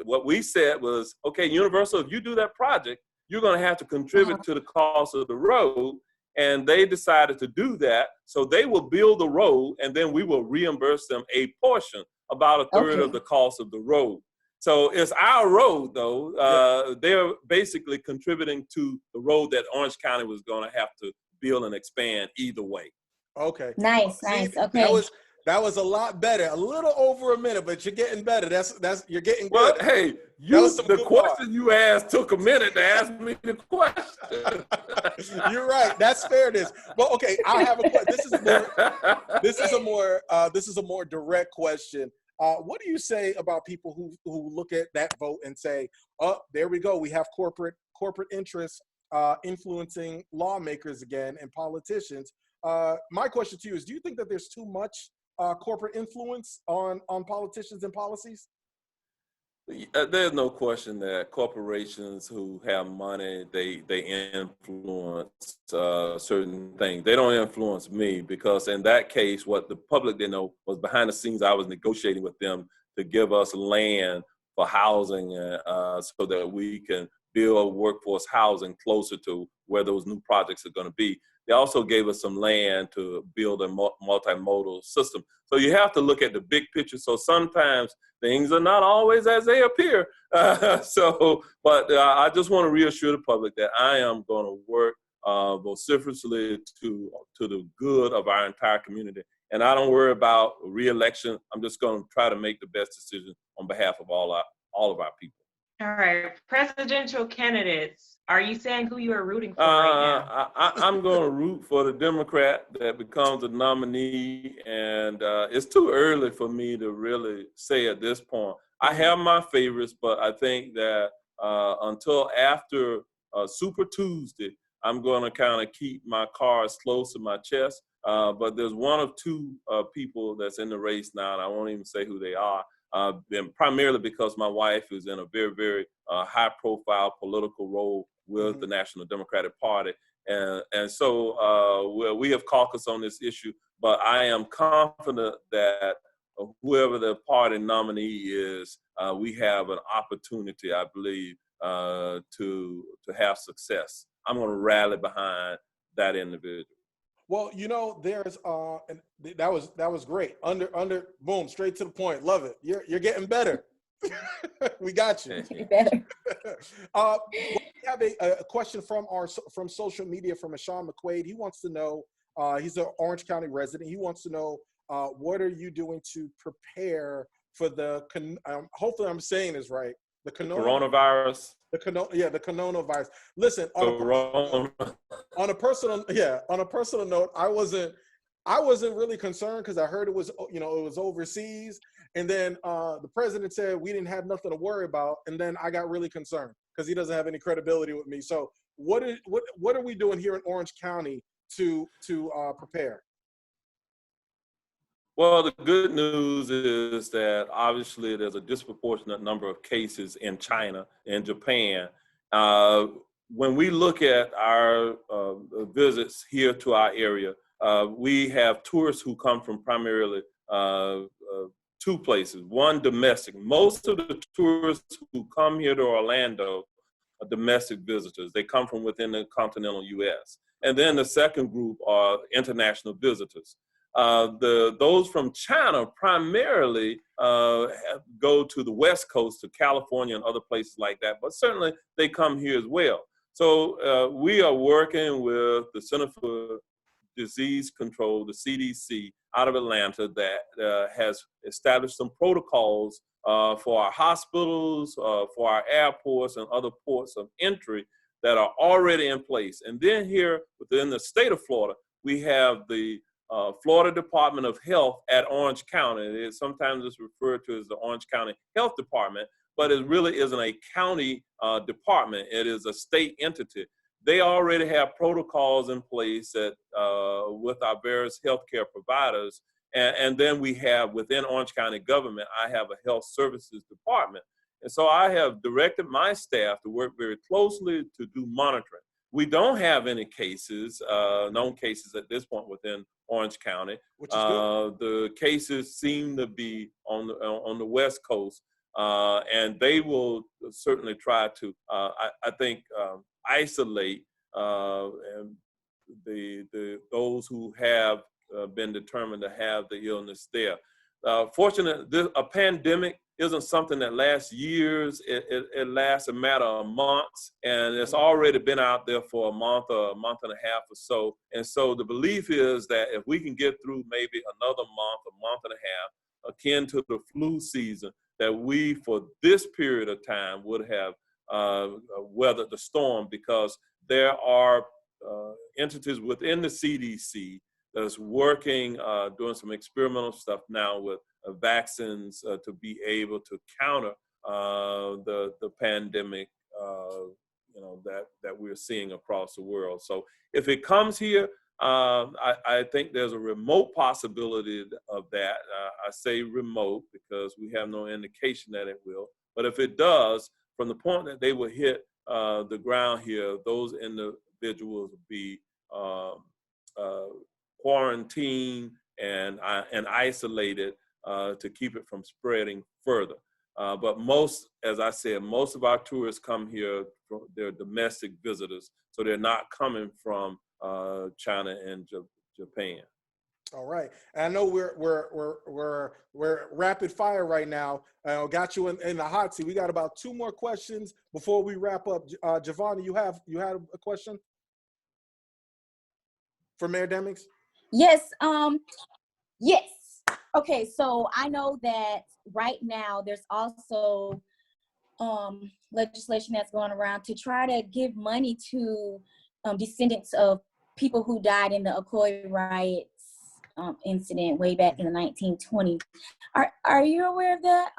what we said was, okay, Universal, if you do that project, you're going to have to contribute to the cost of the road. And they decided to do that. So they will build the road, and then we will reimburse them a portion, about a third of the cost of the road. So it's our road, though. They're basically contributing to the road that Orange County was going to have to build and expand either way. Okay. Nice. Okay. That was a lot better. A little over a minute, but you're getting better. You're getting good. Well, hey, the question you asked took a minute to ask me the question. You're right. That's fairness. Well, okay, I have a question. This is a more direct question. What do you say about people who look at that vote and say, "Oh, there we go. We have corporate interests influencing lawmakers again and politicians." My question to you is: do you think that there's too much corporate influence on politicians and policies? There's no question that corporations who have money, they influence certain things. They don't influence me, because in that case, what the public didn't know was behind the scenes, I was negotiating with them to give us land for housing so that we can build workforce housing closer to where those new projects are going to be. They also gave us some land to build a multimodal system. So you have to look at the big picture. So sometimes things are not always as they appear. But I just want to reassure the public that I am going to work vociferously to the good of our entire community. And I don't worry about re-election. I'm just going to try to make the best decision on behalf of all of our people. All right, presidential candidates. Are you saying who you are rooting for right now? I'm going to root for the Democrat that becomes a nominee, and it's too early for me to really say at this point. I have my favorites, but I think that until after Super Tuesday, I'm going to kind of keep my cards close to my chest. But there's one of two people that's in the race now, and I won't even say who they are. Primarily because my wife is in a very, very high-profile political role with the National Democratic Party. And so we have caucused on this issue, but I am confident that whoever the party nominee is, we have an opportunity, I believe, to have success. I'm going to rally behind that individual. Well, there's and that was great. Under boom, straight to the point. Love it. You're getting better. We got you. Getting better. We have a question from social media from Sean McQuaid. He wants to know. He's an Orange County resident. He wants to know what are you doing to prepare for the hopefully I'm saying this right. The coronavirus. The coronavirus. Listen, on a personal note, I wasn't really concerned because I heard it was overseas, and then the president said we didn't have nothing to worry about, and then I got really concerned because he doesn't have any credibility with me. So what are we doing here in Orange County to prepare? Well, the good news is that obviously there's a disproportionate number of cases in China and Japan. When we look at our visits here to our area, we have tourists who come from primarily two places. One, domestic. Most of the tourists who come here to Orlando domestic visitors. They come from within the continental U.S. And then the second group are international visitors. Those from China primarily go to the West Coast, to California and other places like that, but certainly they come here as well. So we are working with the Center for Disease Control, the CDC, out of Atlanta, that has established some protocols for our hospitals, for our airports and other ports of entry that are already in place. And then here within the state of Florida, we have the Florida Department of Health at Orange County. Sometimes it's referred to as the Orange County Health Department, but it really isn't a county department. It is a state entity. They already have protocols in place that, with our various healthcare providers. And then we have within Orange County government, I have a health services department. And so I have directed my staff to work very closely to do monitoring. We don't have any cases, known cases at this point within Orange County. Which is good. The cases seem to be on the West Coast, and they will certainly try to, I think, isolate those who have been determined to have the illness there. Fortunately, a pandemic isn't something that lasts years. It lasts a matter of months, and it's already been out there for a month or a month and a half or so. And so the belief is that if we can get through maybe another month, a month and a half, akin to the flu season, that we, for this period of time, would have weathered the storm, because there are entities within the CDC that is working, doing some experimental stuff now with vaccines to be able to counter the pandemic, that we're seeing across the world. So if it comes here, I think there's a remote possibility of that. I say remote because we have no indication that it will. But if it does, from the point that they will hit the ground here, those individuals will be quarantined and isolated to keep it from spreading further. But most, as I said, most of our tourists come here, they're domestic visitors, so they're not coming from China and Japan. All right. And I know we're rapid fire right now. Got you in the hot seat. We got about 2 more questions before we wrap up. Javonni, you had a question for Mayor Demings? Yes. Yes. Okay. So I know that right now there's also legislation that's going around to try to give money to descendants of people who died in the Y'Keal riots incident way back in the 1920s. Are you aware of that,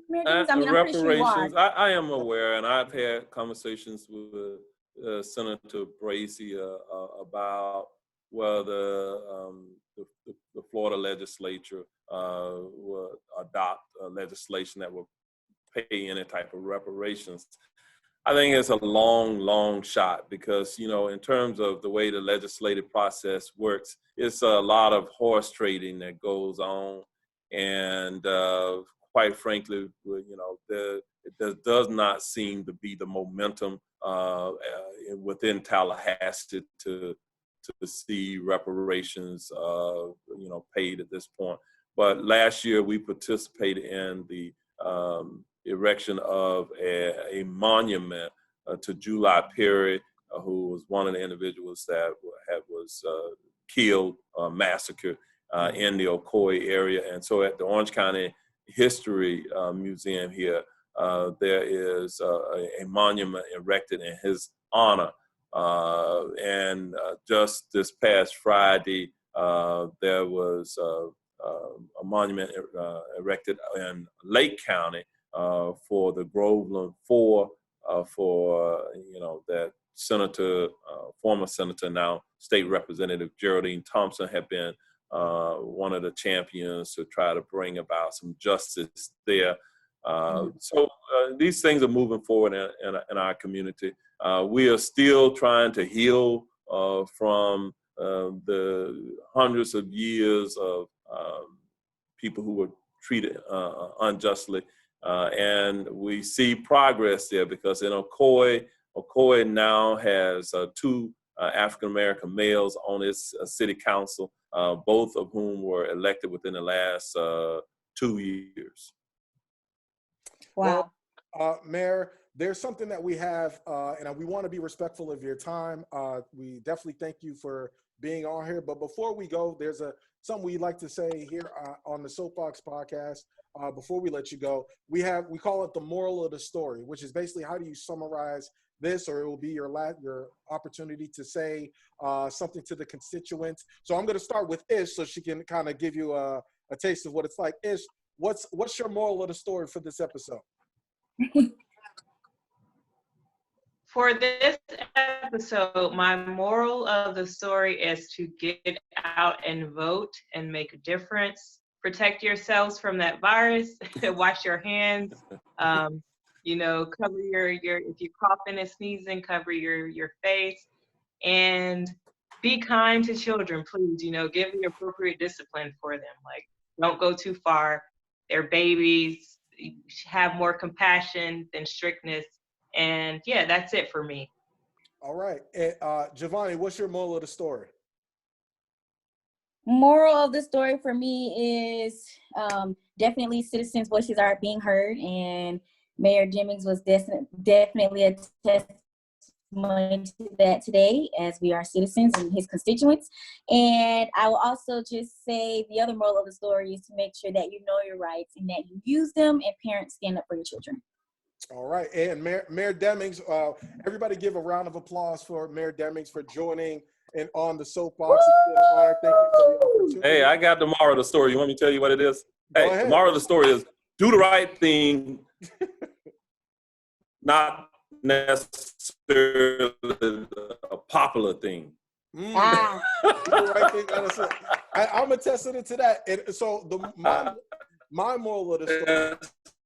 Mayor Demings? I mean, I'm pretty sure you are. I am aware, and I've had conversations with Senator Bracy about whether the Florida legislature will adopt legislation that will pay any type of reparations. I think it's a long shot because, in terms of the way the legislative process works, it's a lot of horse trading that goes on. And quite frankly, there does not seem to be the momentum within Tallahassee to see reparations, paid at this point. But last year we participated in the erection of a monument to July Perry, who was one of the individuals that was killed, massacred in the Y'Keal area. And so at the Orange County History Museum here, there is a monument erected in his honor. And just this past Friday, there was a monument erected in Lake County for the Groveland Four, that Senator, former Senator, now State Representative Geraldine Thompson had been one of the champions to try to bring about some justice there. So these things are moving forward in our community. We are still trying to heal from the hundreds of years of people who were treated unjustly. And we see progress there because in Y'Keal McCoy now has two African-American males on its city council, both of whom were elected within the last 2 years. Wow. Well, Mayor, there's something that we have, and we want to be respectful of your time. We definitely thank you for being on here. But before we go, there's something we'd like to say here on the Soapboxx Podcast. Before we let you go, we call it the moral of the story, which is basically how do you summarize this, or it will be your opportunity to say something to the constituents. So I'm going to start with Ish, so she can kind of give you a taste of what it's like. Ish, what's your moral of the story for this episode? For this episode, my moral of the story is to get out and vote and make a difference. Protect yourselves from that virus. Wash your hands. Cover your if you're coughing and sneezing, cover your face, and be kind to children, please. Give the appropriate discipline for them. Like, don't go too far. They're babies. Have more compassion than strictness. And yeah, that's it for me. All right. And, Javonni, what's your moral of the story? Moral of the story for me is definitely citizens' voices are being heard, and Mayor Demings was definitely a testimony to that today, as we are citizens and his constituents. And I will also just say the other moral of the story is to make sure that you know your rights and that you use them, and parents stand up for your children. All right, and Mayor Demings, everybody give a round of applause for Mayor Demings for joining and on the Soapbox. It's been an honor. Thank you for the opportunity. Hey, I got the moral of the story. You want me to tell you what it is? Go Hey, ahead. the moral of the story is do the right thing, not necessarily a popular thing. Do the right thing, honestly. I'm attesting to that. And so my moral of the story.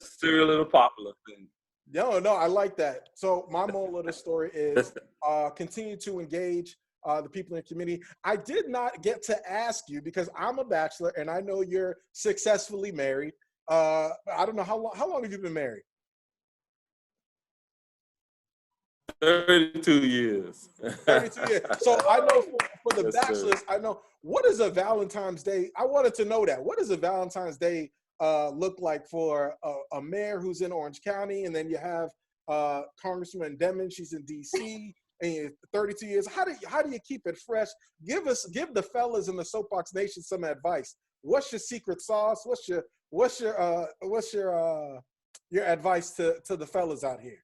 Necessarily the popular thing. No, I like that. So my moral of the story is continue to engage the people in the community. I did not get to ask you, because I'm a bachelor and I know you're successfully married. I don't know how long have you been married? 32 years. 32 years. So I know for the Yes, bachelors, sir. I know, what is a Valentine's Day? I wanted to know that. What does a Valentine's Day look like for a mayor who's in Orange County, and then you have Congresswoman Demings, she's in DC, and you're 32 years. How do you keep it fresh? Give the fellas in the Soapbox Nation some advice. What's your secret sauce? What's your advice to the fellas out here?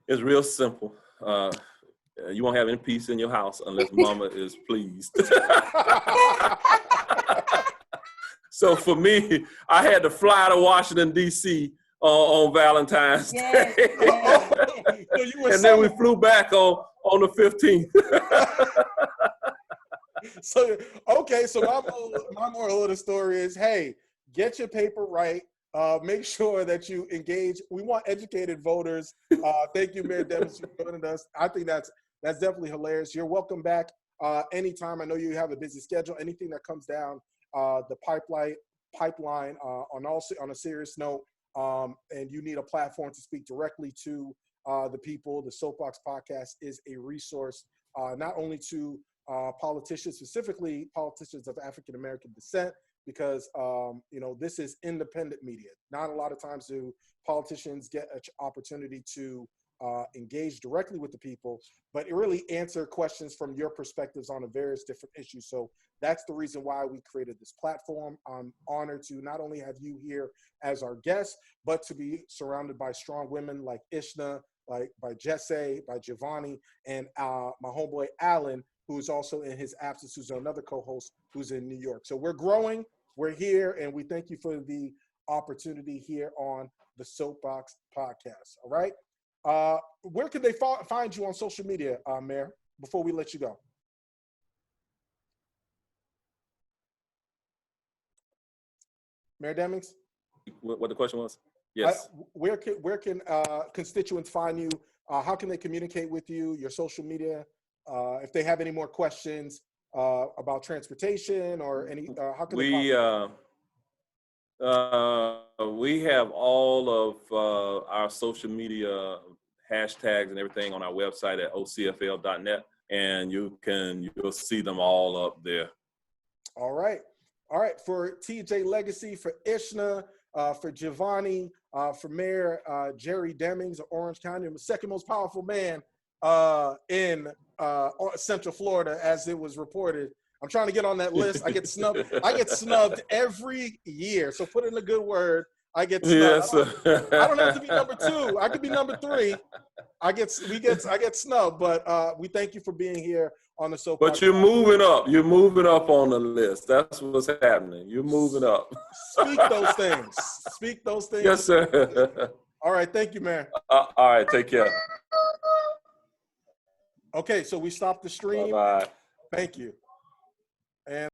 It's real simple. You won't have any peace in your house unless mama is pleased. So for me, I had to fly to Washington, D.C. On Valentine's Day. So you were and then we flew back on the 15th. So my moral of the story is, hey, get your paper right. Make sure that you engage. We want educated voters. Thank you, Mayor Demings, for joining us. I think that's definitely hilarious. You're welcome back anytime. I know you have a busy schedule. Anything that comes down the pipeline on a serious note, and you need a platform to speak directly to the people, the Soapboxx Podcast is a resource, not only to politicians, specifically politicians of African-American descent, because this is independent media. Not a lot of times do politicians get an opportunity to engage directly with the people, but really answer questions from your perspectives on the various different issues. So that's the reason why we created this platform. I'm honored to not only have you here as our guest, but to be surrounded by strong women like Ishna, like by Jesse, by Javonni, and my homeboy Alan, who's also in his absence, who's another co-host who's in New York. So we're growing, we're here, and we thank you for the opportunity here on the Soapboxx Podcast. All right. Where can they find you on social media, Mayor, before we let you go? Mayor Demings? What the question was? Yes. Where can constituents find you? How can they communicate with you, your social media? If they have any more questions about transportation or any, how can they find you? We have all of our social media hashtags and everything on our website at ocfl.net, and you'll see them all up there. All right. For TJ Legacy, for Ishna, for Javonni, for Mayor Jerry Demings of Orange County, the second most powerful man in Central Florida, as it was reported. I'm trying to get on that list. I get snubbed every year. So put in a good word. I get snubbed. Yes. I don't have to be number 2. I could be number 3. I get snubbed. But we thank you for being here on the Soapboxx. But you're moving up. You're moving up on the list. That's what's happening. You're moving up. Speak those things. Speak those things. Yes, sir. All right. Thank you, man. All right. Take care. Okay. So we stopped the stream. Bye-bye. Thank you. And